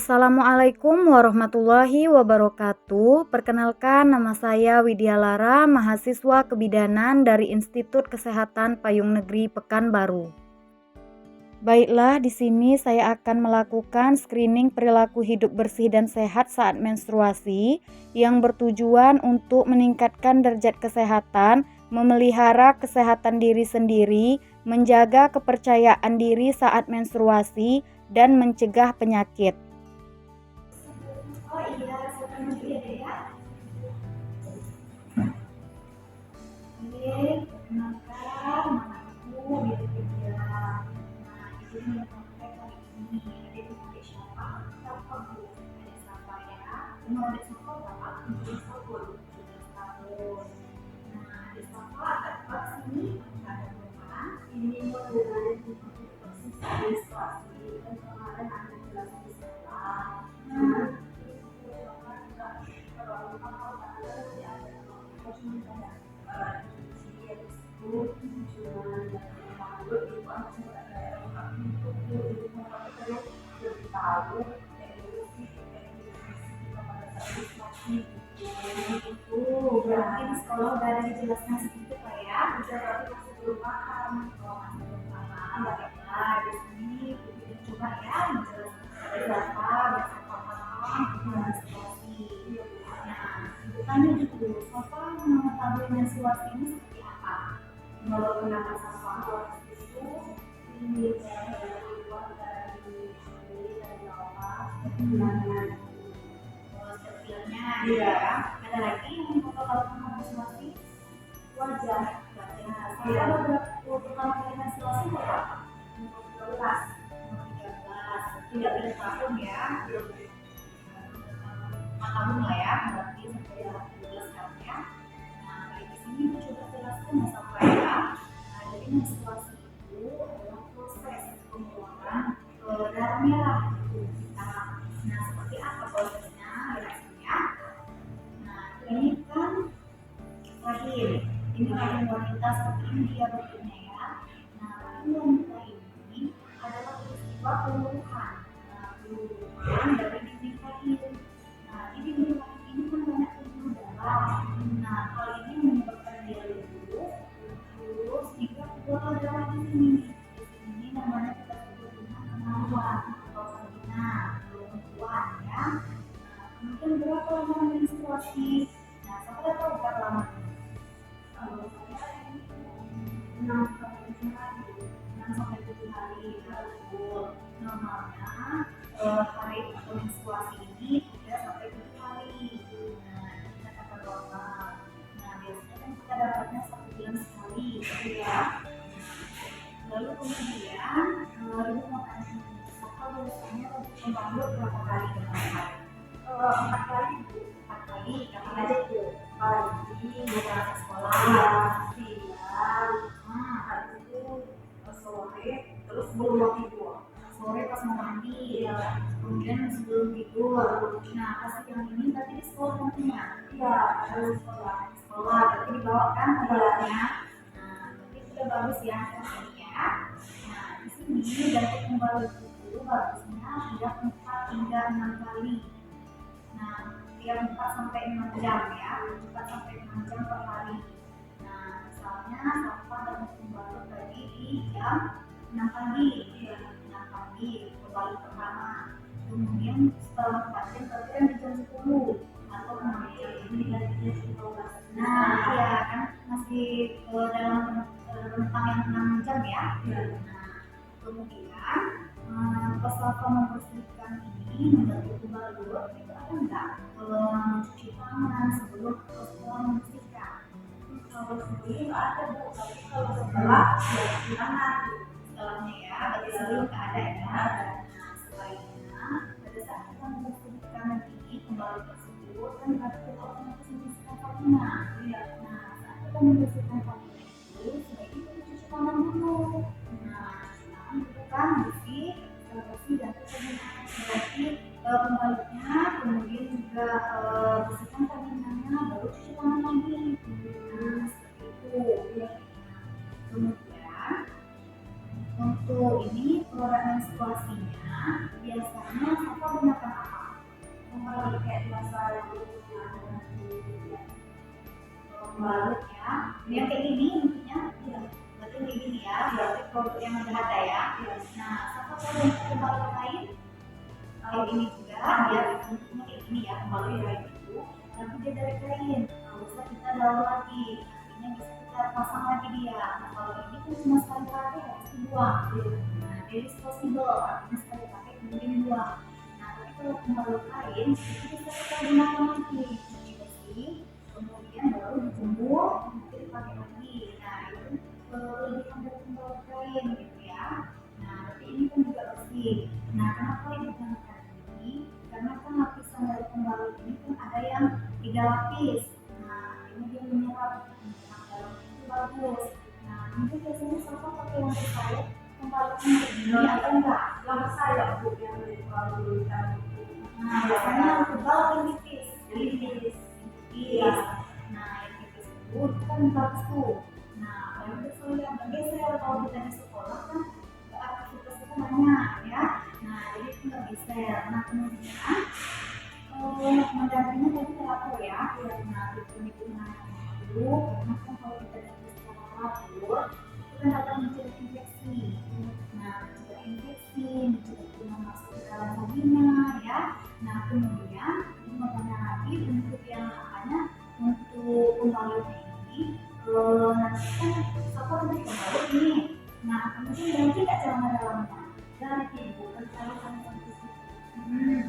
Assalamualaikum warahmatullahi wabarakatuh. Perkenalkan, nama saya Widya Lara, mahasiswa kebidanan dari Institut Kesehatan Payung Negeri Pekanbaru. Baiklah, di sini saya akan melakukan screening perilaku hidup bersih dan sehat saat menstruasi yang bertujuan untuk meningkatkan derajat kesehatan, memelihara kesehatan diri sendiri, menjaga kepercayaan diri saat menstruasi, dan mencegah penyakit. Oh iya, silakan maju ya Dek ya. Oke, perkenalkan nama aku Widya. Nah, di sini memperkenalkan kali ini Adik adik siapa? Siapa Bu? Adik siapa ya? Umur adik siapa berapa? 17 tahun. 17 tahun. Nah, adik siapa ada empat sini? Ada berapa? Ini mengenai persis menstruasi dan kemarin ada jelasin di sekolah. Nah, berarti di sekolah udah ada dijelaskan sedikit Pak ya. Bisa berarti masih belum paham. Kalau masih belum paham, baiklah di sini kita coba ya menjelaskan berapa biasa paham menstruasi. Nah, tanya dulu, Safa mengetahui menstruasi ini seperti apa? Menurut pendapat Safa itu ini dari luar dari bawah bulangan detailnya ya. Ada lagi yang mau tahu tentang menstruasi? Wajah. Saya beberapa tahun menstruasi berapa? 12, 13, tidak ada tahun ya. 4 tahun lah ya, berarti sampai 12 tahun ya. Nah, di sini kita coba jelaskan ya sampai ya. Nah, jadi menstruasi itu adalah proses pembuangan darah merah. Nah, seperti apa prosesnya? Reaksinya. Nah, ini kan rahim. Ini rahim wanita seperti ini dia bentuknya ya. Nah, rahim wanita ini adalah peristiwa peluruhan. Nah, peluruhan dari dinding rahim. Nah, di dinding rahim ini kan banyak pembuluh darah. Nah, hal ini menyebabkan dia lumpuh, terus jika keluar darah di sini. Di sini namanya kita sebut dengan kemaluan atau vagina, lumpuhan ya. Nah, kemudian berapa lama menstruasi? Nah, saya tahu berapa lama? 6 sampai 7 hari. 6 sampai 7 hari. Normalnya hari menstruasi ini 3 sampai 7 hari. Nah, kita kata normal. Nah, biasanya kan kita dapatnya 1 bulan sekali, ya. Lalu kemudian ibu mau tanya, Safa biasanya membangun berapa kali dalam hari? 4 kali, 4 kali. Kapan aja tuh? Pagi, berangkat sekolah, siang, habis itu sore, terus sebelum mau tidur. Sore pas mau mandi, kemudian sebelum tidur. Nah, pas yang ini tadi di sekolah nantinya? Iya, ada di sekolah. Di sekolah, berarti dibawakan pembaliknya. Nah, berarti sudah bagus ya hasilnya. Nah, di sini bentuk pembalik itu bagusnya tidak 4 hingga 6 kali. Nah, tiap 4 sampai 6 jam ya, 4 sampai 6 jam per hari. Nah, misalnya Safa dapat pembalut tadi di jam 6 pagi, 6 pagi pembalut pertama. Kemudian setelah 4 jam berarti kan di jam 10 atau kemudian ini dari jam 12. Nah, ya kan masih dalam rentang yang 6 jam ya. Nah, kemudian pas Safa membersihkan ini membentuk pembalut itu ada enggak mencuci tangan sebelum setelah membersihkan? Kalau sebelum ada Bu, tapi kalau setelah cuci tangan setelahnya ya, berarti sebelum nggak ada ya. Nah, setelahnya pada saat kita membersihkan ini pembalut tersebut kan berarti otomatis membersihkan vagina. Nah, saat kita membersihkan vagina itu sebaiknya kita cuci tangan dulu. Nah, cuci tangan itu kan bersih dan kemudian berarti pembalutnya, kemudian juga bersihkan vaginanya, baru cuci tangan lagi. Nah, seperti itu. Kemudian untuk ini produk menstruasinya biasanya Safa gunakan pembalut ya. Ini yang kayak gini bentuknya, ya. Berarti kayak gini ya, berarti produk yang udah ada ya. Nah, siapa tahu yang pembalut lain kayak ini juga, dia bentuknya kayak gini ya, pembalut kayak gitu. Nanti dia dari kain, nah, bisa kita daur lagi, nantinya bisa kita pasang lagi dia. Nah, kalau ini kan cuma sekali pakai harus dibuang. Nah, dia disposable, artinya sekali pakai kemudian dibuang. Nah, tapi kalau pembalut kain itu bisa kita gunakan lagi, cuci bersih, kemudian baru dijemur, nanti dipakai lagi. Nah, itu kelebihan dari pembalut kain gitu ya. Nah, tapi ini kan juga bersih. Nah, kenapa ini digunakan ini? Karena kan lapisan dari pembalut ini kan ada yang 3 lapis. Nah, ini dia menyerap dalam itu bagus. Nah, mungkin biasanya siapa pakai yang saya pembalutnya begini atau enggak? Lama saya bu yang dari pembalut tadi. Nah, biasanya yang tebal dan tipis. Tipis. Nah, yang tipis itu kan bagus tuh. Nah, kalau itu saya bergeser kalau kita di sekolah kan aktivitas kita banyak ya. Nah, jadi itu nggak geser. Nah, kemudian mendampingi tadi teratur ya. Nah, itu dulu karena kan kalau kita dari secara teratur itu kan akan mencegah infeksi. Nah, mencegah infeksi, mencegah kuman masuk ke dalam vagina ya. Nah, kemudian mengenai lagi untuk yang apanya untuk pembalutnya ini nanti kan siapa nanti pembalut ini. Nah, kemudian ganti nggak celana dalamnya? Ganti, bukan celana sampai situ.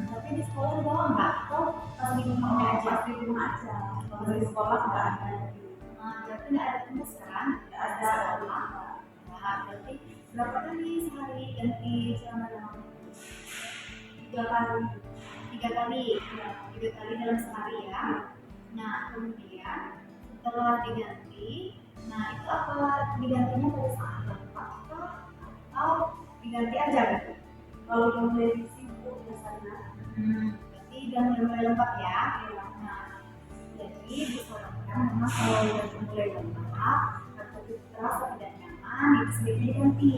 Tapi di sekolah dibawa nggak? Atau pas di rumah aja? Pas di rumah aja. Kalau di sekolah nggak ada. Nah, berarti nggak ada tugas kan? Nggak ada sekolah. Nah, berarti berapa kali sehari ganti celana dalam? 3 kali. 3 kali. Ya, 3 kali dalam sehari ya. Nah, kemudian setelah diganti, nah itu apa digantinya pada saat lengkap atau diganti aja gitu? Kalau udah mulai sibuk biasanya. Berarti udah mulai lengkap ya. Nah, jadi disarankan memang kalau udah mulai lengkap atau terasa tidak nyaman, itu sebaiknya diganti.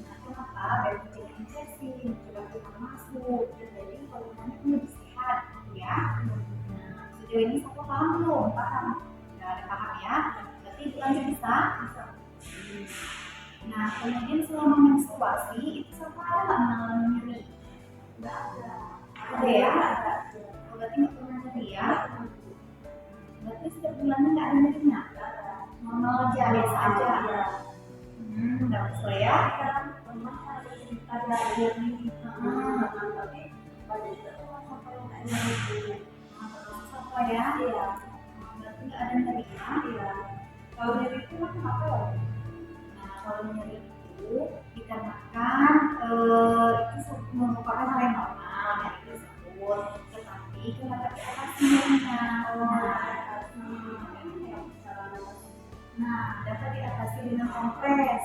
Nah, kenapa? Dari mencegah infeksi, mencegah kuman masuk, dan jadi kumannya itu lebih sehat, ya. Nah, sejauh ini siapa paham belum? Paham? Nggak ada paham ya? Berarti itu lanjut bisa? Bisa. Nah, kemudian selama menstruasi itu siapa ada nggak mengalami nyeri? Nggak ada. Ada ya? Ada. Berarti nggak pernah nyeri ya? Berarti setiap bulannya nggak ada nyerinya? Nggak ada. Normal aja, biasa aja. Bagus lah ya. Pernah ada cerita dari nyeri. Tapi pada itu sampai nggak nyeri. Apa ya? Iya. Berarti nggak ada nyeri ya? Iya. Kalau nyeri itu apa ya? Nah, kalau nyeri itu dikarenakan itu merupakan hal yang normal dari tersebut, tetapi kita dapat atasi nyerinya. Nah, dapat diatasi dengan kompres.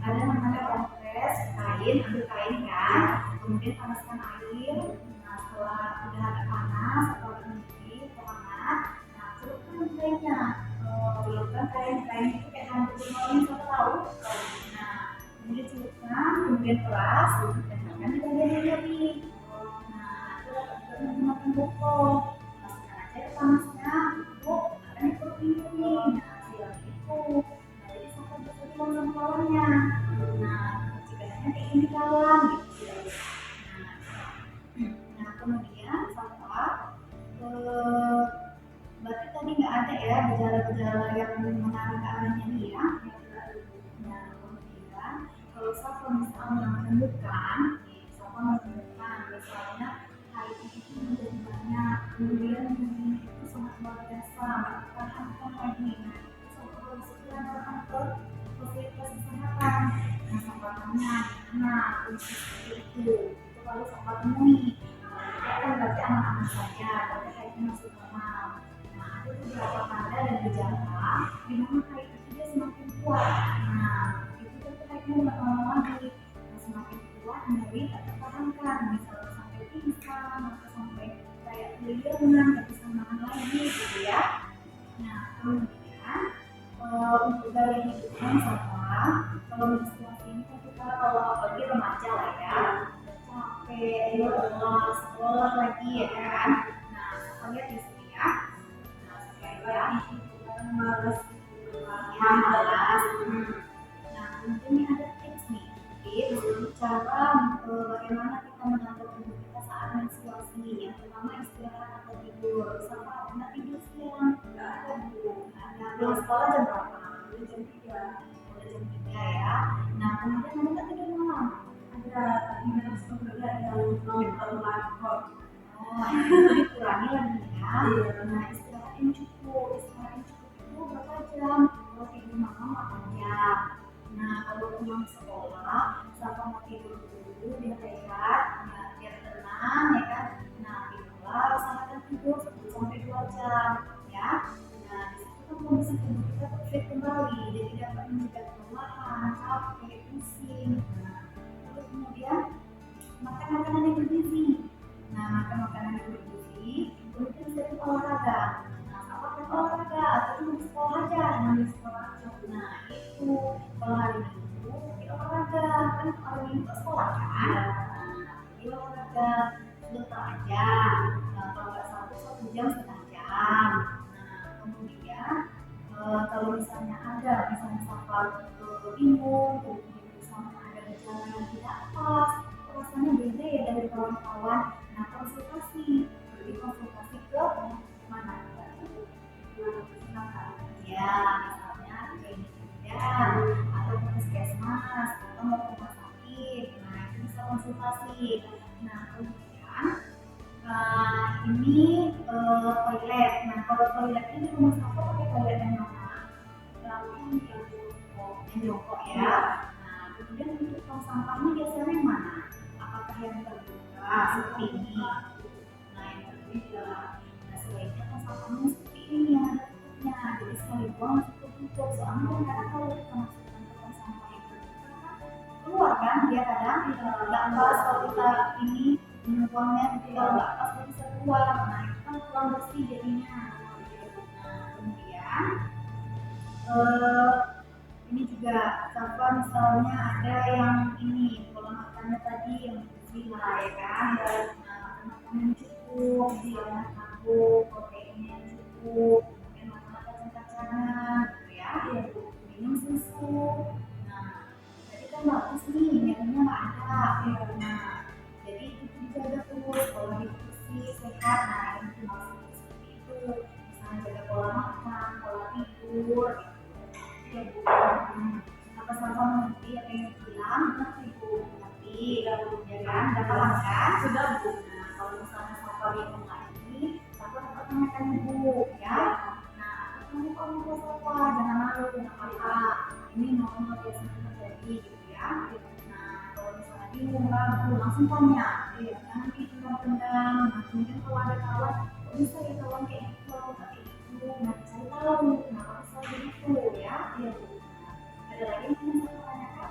Ada namanya kompres kain, ambil kain kan, kemudian panaskan air. Nah, setelah udah agak panas atau agak mendidih atau hangat, nah celupkan kainnya. Celupkan kain itu kayak handuk bermain, siapa tahu? Nah, kemudian celupkan, kemudian peras, dan akan di bagian yang nyeri. Nah, itu dapat juga menggunakan buko. Masukkan aja ke panasnya, untuk akan ikut ini. Nah, silang itu. Nah, jadi sampai berselang sama kawannya. Nah, pencegahannya kayak ini kawan, gitu. Nah, kemudian setelah berarti tadi nggak ada ya gejala-gejala yang mengarah ke arah nyeri ya. Nah, kemudian kalau siapa misalnya menemukan misalnya haid itu menjadi banyak, kemudian nyeri itu sangat luar biasa, tahan lagi. Nah, itu siapa harus segera datang ke fasilitas kesehatan. Nah, siapa tanya, nah seperti itu harus siapa temui. Ya kan berarti aman-aman saja, berarti haidnya masih normal. Nah, ada beberapa tanda dan gejala di mana haid itu dia semakin kuat. Nah, itu berarti haidnya nggak normal lagi. Nah, semakin kuat nyeri tak tertahankan, misalnya sampai pingsan atau sampai kayak keluyuran, nggak bisa makan lagi, gitu ya. Nah, kemudian untuk gaya hidupnya sama, kalau menstruasi ini kan kita kalau apalagi remaja lah ya, capek, lelah, sekolah lagi ya kan. Nah, kita lihat di sini ya. Nah, saya males ya malas. Nah, kemudian ini ada tips nih, tips cara bagaimana kita mengatur tubuh kita saat menstruasi. Yang pertama istirahat atau tidur. Sama pernah tidur siang? nggak ada bu. Ada. Pulang sekolah jam berapa? Udah jam 3. Udah jam 3 ya. Nah, kemudian ada tidur malam. Ada tapi harus bekerja yang nonton laptop. Oh, itu dikurangi lagi ya. Iya. Nah, istirahat yang cukup. Istirahat yang cukup itu berapa jam? Kalau tidur malam 8 jam. Nah, kalau pulang sekolah, sama mau tidur dulu, biar rehat, biar tenang, ya kan? Nah, tidurlah, usahakan tidur 10 sampai 2 jam, ya. Nah, di situ kan kondisi tubuh kita tuh fit kembali, jadi dapat mencegah kelelahan, capek, pusing. Nah, lalu kemudian makan makanan yang bergizi. Nah, makan makanan yang bergizi, kemudian bisa ikut olahraga. Nah, apa kan olahraga? Atau cuma di sekolah aja? Nah, di sekolah aja. Nah, itu kalau hari Minggu di olahraga, kan hari Minggu ke sekolah kan? Nah, di olahraga sebentar aja. Nah, kalau nggak satu jam setengah jam. Nah, kemudian kalau misalnya safar bingung, kemudian misalnya ada gejala yang tidak pas, rasanya beda ya dari kawan-kawan. Nah, konsultasi ke mana? Ya, misalnya klinik bidan atau puskesmas atau mau ke rumah sakit. Nah, itu bisa konsultasi. Nah, kemudian ini toilet. Nah, kalau toiletnya di rumah sakit pakai toilet yang mana? Yang jongkok ya. Nah, kemudian untuk tong sampahnya biasanya yang mana? Apakah yang terbuka seperti ini? Nah, yang terbuka. Nah, sebaiknya tong sampahnya seperti ini yang ada tutupnya. Jadi sekali buang langsung tutup. Soalnya kadang kalau kita masukkan ke tong sampah yang terbuka kan keluar kan dia kadang nggak pas kalau kita ini buangnya kalau nggak pas dia bisa keluar. Nah, itu kan kurang bersih jadinya. Nah, kemudian ini juga apa misalnya ada yang ini pola makannya tadi yang bersih lah ya kan. Nah, makan yang cukup, misalnya karbo, proteinnya yang cukup, kemudian makan kacang-kacangan gitu ya. Minum susu. Nah, jadi kan bagus nih, minumnya nggak ada. Nah, jadi itu dijaga terus kalau hidup bersih, sehat. Nah, yang dimaksud seperti itu. Misalnya jaga pola makan, pola tidur. Apa sama mengerti apa yang bilang mengerti bu, tapi ya kan udah paham kan? Sudah bu. Nah, kalau misalnya Safa bingung lagi, Safa dapat tanyakan ibu ya. Nah, kamu kalau mau Safa jangan malu, nggak apa-apa. Ini normal biasanya terjadi gitu ya. Nah, kalau misalnya bingung ragu langsung tanya. Jangan dipendam-pendam. Nah, kemudian kalau ada kawan, kok bisa ya kawan kayak itu, kayak itu. Nah, cari tahu kenapa bisa begitu ya. Iya bu. Ada lagi yang ingin saya tanyakan?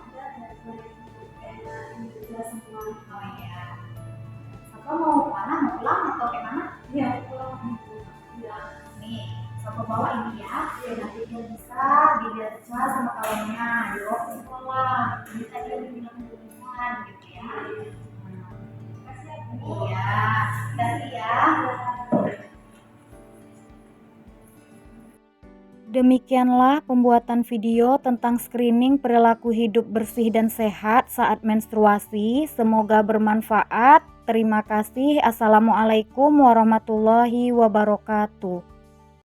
Ada ini juga semua. Oh iya. Sapa mau kemana? Mau pulang atau kayak mana? Ya pulang ibu. Ya nih, Sapa bawa ini ya. Nanti dia bisa dibaca sama kawannya di waktu sekolah. Jadi tadi dia bilang tulisan gitu ya. Iya, kasih ya. Demikianlah pembuatan video tentang screening perilaku hidup bersih dan sehat saat menstruasi. Semoga bermanfaat. Terima kasih. Assalamualaikum warahmatullahi wabarakatuh.